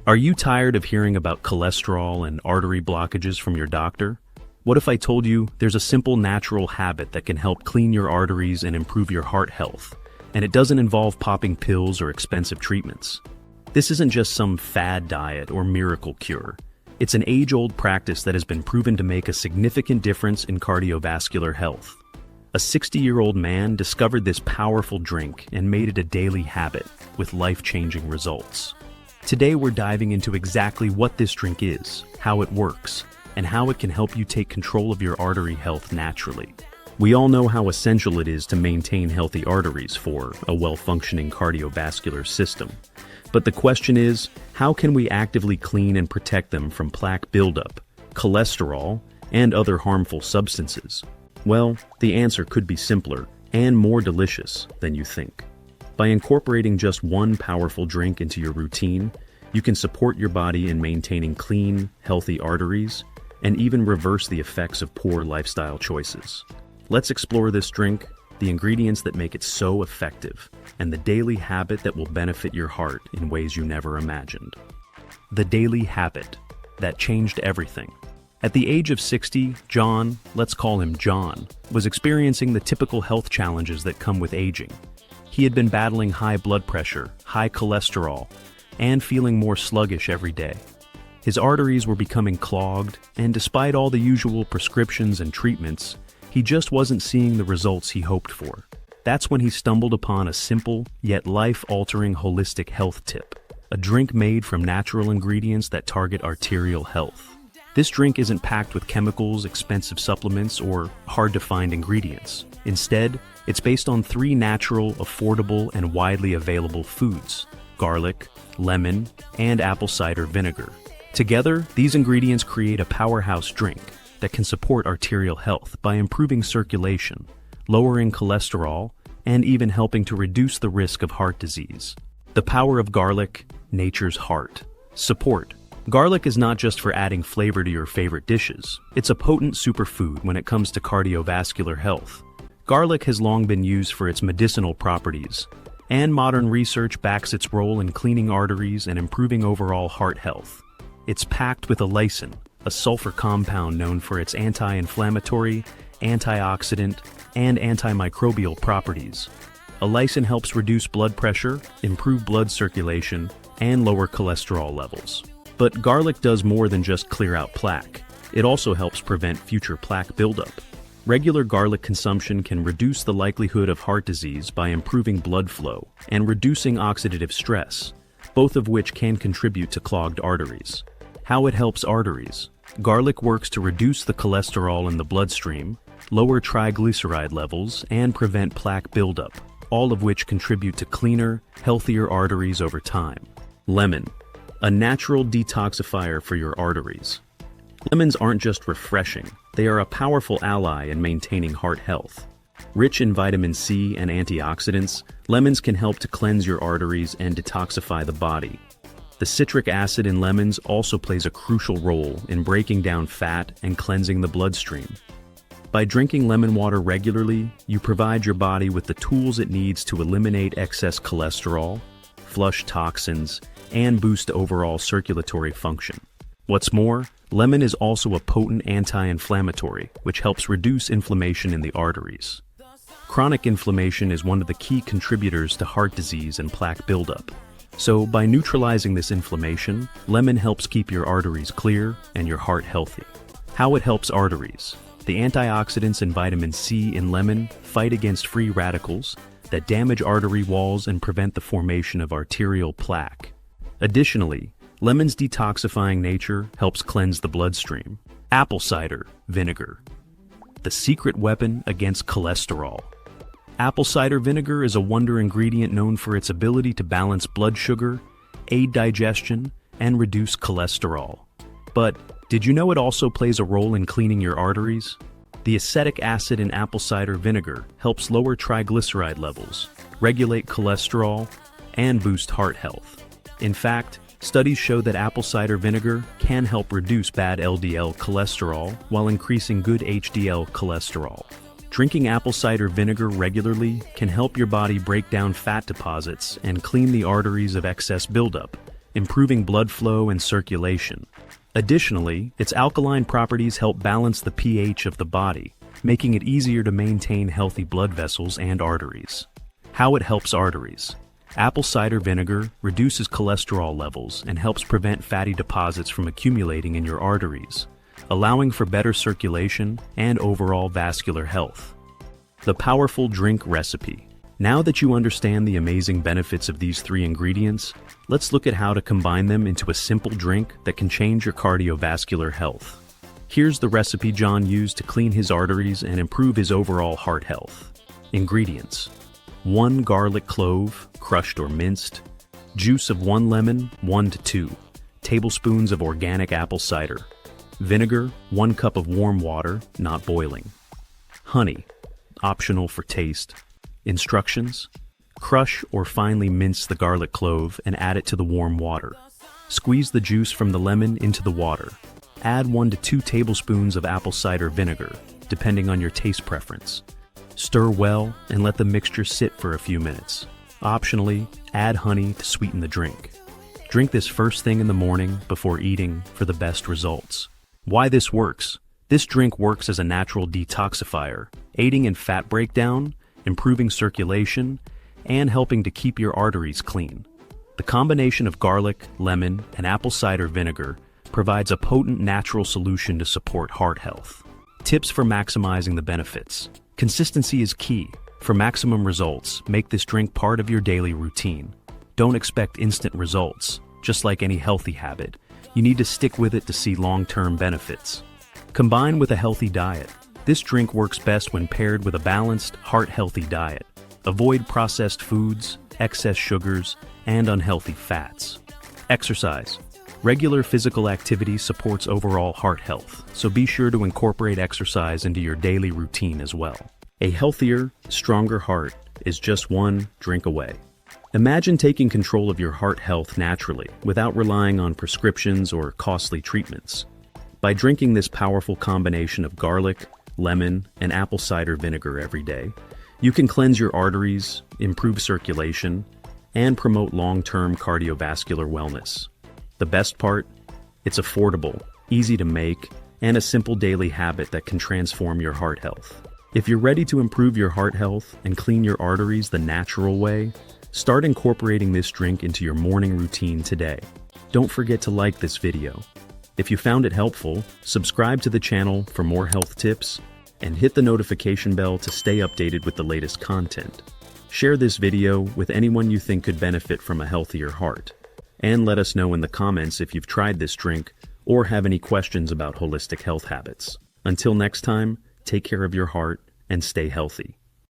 Are you tired of hearing about cholesterol and artery blockages from your doctor? What if I told you there's a simple natural habit that can help clean your arteries and improve your heart health, and it doesn't involve popping pills or expensive treatments? This isn't just some fad diet or miracle cure. It's an age-old practice that has been proven to make a significant difference in cardiovascular health. A 60-year-old man discovered this powerful drink and made it a daily habit, with life-changing results. Today we're diving into exactly what this drink is, how it works, and how it can help you take control of your artery health naturally. We all know how essential it is to maintain healthy arteries for a well-functioning cardiovascular system. But the question is, how can we actively clean and protect them from plaque buildup, cholesterol, and other harmful substances? Well, the answer could be simpler and more delicious than you think. By incorporating just one powerful drink into your routine, you can support your body in maintaining clean, healthy arteries, and even reverse the effects of poor lifestyle choices. Let's explore this drink, the ingredients that make it so effective, and the daily habit that will benefit your heart in ways you never imagined. The daily habit that changed everything. At the age of 60, John, let's call him John, was experiencing the typical health challenges that come with aging. He had been battling high blood pressure, high cholesterol, and feeling more sluggish every day. His arteries were becoming clogged, and despite all the usual prescriptions and treatments, he just wasn't seeing the results he hoped for. That's when he stumbled upon a simple, yet life-altering holistic health tip, a drink made from natural ingredients that target arterial health. This drink isn't packed with chemicals, expensive supplements, or hard-to-find ingredients. Instead, it's based on 3 natural, affordable, and widely available foods: garlic, lemon, and apple cider vinegar. Together, these ingredients create a powerhouse drink that can support arterial health by improving circulation, lowering cholesterol, and even helping to reduce the risk of heart disease. The power of garlic, nature's heart. Support. Garlic is not just for adding flavor to your favorite dishes. It's a potent superfood when it comes to cardiovascular health. Garlic has long been used for its medicinal properties, and modern research backs its role in cleaning arteries and improving overall heart health. It's packed with allicin, a sulfur compound known for its anti-inflammatory, antioxidant, and antimicrobial properties. Allicin helps reduce blood pressure, improve blood circulation, and lower cholesterol levels. But garlic does more than just clear out plaque. It also helps prevent future plaque buildup. Regular garlic consumption can reduce the likelihood of heart disease by improving blood flow and reducing oxidative stress, both of which can contribute to clogged arteries. How it helps arteries. Garlic works to reduce the cholesterol in the bloodstream, lower triglyceride levels, and prevent plaque buildup, all of which contribute to cleaner, healthier arteries over time. Lemon. A natural detoxifier for your arteries. Lemons aren't just refreshing, they are a powerful ally in maintaining heart health. Rich in vitamin C and antioxidants, lemons can help to cleanse your arteries and detoxify the body. The citric acid in lemons also plays a crucial role in breaking down fat and cleansing the bloodstream. By drinking lemon water regularly, you provide your body with the tools it needs to eliminate excess cholesterol, flush toxins, and boost overall circulatory function. What's more, lemon is also a potent anti-inflammatory, which helps reduce inflammation in the arteries. Chronic inflammation is one of the key contributors to heart disease and plaque buildup. So, by neutralizing this inflammation, lemon helps keep your arteries clear and your heart healthy. How it helps arteries. The antioxidants and vitamin C in lemon fight against free radicals that damage artery walls and prevent the formation of arterial plaque. Additionally, lemon's detoxifying nature helps cleanse the bloodstream. Apple cider vinegar. The secret weapon against cholesterol. Apple cider vinegar is a wonder ingredient known for its ability to balance blood sugar, aid digestion, and reduce cholesterol. But did you know it also plays a role in cleaning your arteries? The acetic acid in apple cider vinegar helps lower triglyceride levels, regulate cholesterol, and boost heart health. In fact, studies show that apple cider vinegar can help reduce bad LDL cholesterol while increasing good HDL cholesterol. Drinking apple cider vinegar regularly can help your body break down fat deposits and clean the arteries of excess buildup, improving blood flow and circulation. Additionally, its alkaline properties help balance the pH of the body, making it easier to maintain healthy blood vessels and arteries. How it helps arteries. Apple cider vinegar reduces cholesterol levels and helps prevent fatty deposits from accumulating in your arteries, allowing for better circulation and overall vascular health. The powerful drink recipe. Now that you understand the amazing benefits of these 3 ingredients, let's look at how to combine them into a simple drink that can change your cardiovascular health. Here's the recipe John used to clean his arteries and improve his overall heart health. Ingredients: 1 garlic clove, crushed or minced, juice of 1 lemon, 1 to 2 tablespoons of organic apple cider, vinegar, 1 cup of warm water, not boiling, honey, optional for taste. Instructions: crush or finely mince the garlic clove and add it to the warm water. Squeeze the juice from the lemon into the water. Add 1 to 2 tablespoons of apple cider vinegar, depending on your taste preference. Stir well and let the mixture sit for a few minutes. Optionally, add honey to sweeten the drink. Drink this first thing in the morning before eating for the best results. Why this works? This drink works as a natural detoxifier, aiding in fat breakdown, improving circulation, and helping to keep your arteries clean. The combination of garlic, lemon, and apple cider vinegar provides a potent natural solution to support heart health. Tips for maximizing the benefits. Consistency is key. For maximum results, make this drink part of your daily routine. Don't expect instant results. Just like any healthy habit, you need to stick with it to see long-term benefits. Combine with a healthy diet. This drink works best when paired with a balanced, heart-healthy diet. Avoid processed foods, excess sugars, and unhealthy fats. Exercise. Regular physical activity supports overall heart health, so be sure to incorporate exercise into your daily routine as well. A healthier, stronger heart is just 1 drink away. Imagine taking control of your heart health naturally, without relying on prescriptions or costly treatments. By drinking this powerful combination of garlic, lemon, and apple cider vinegar every day, you can cleanse your arteries, improve circulation, and promote long-term cardiovascular wellness. The best part? It's affordable, easy to make, and a simple daily habit that can transform your heart health. If you're ready to improve your heart health and clean your arteries the natural way, start incorporating this drink into your morning routine today. Don't forget to like this video. If you found it helpful, subscribe to the channel for more health tips, and hit the notification bell to stay updated with the latest content. Share this video with anyone you think could benefit from a healthier heart. And let us know in the comments if you've tried this drink or have any questions about holistic health habits. Until next time, take care of your heart and stay healthy.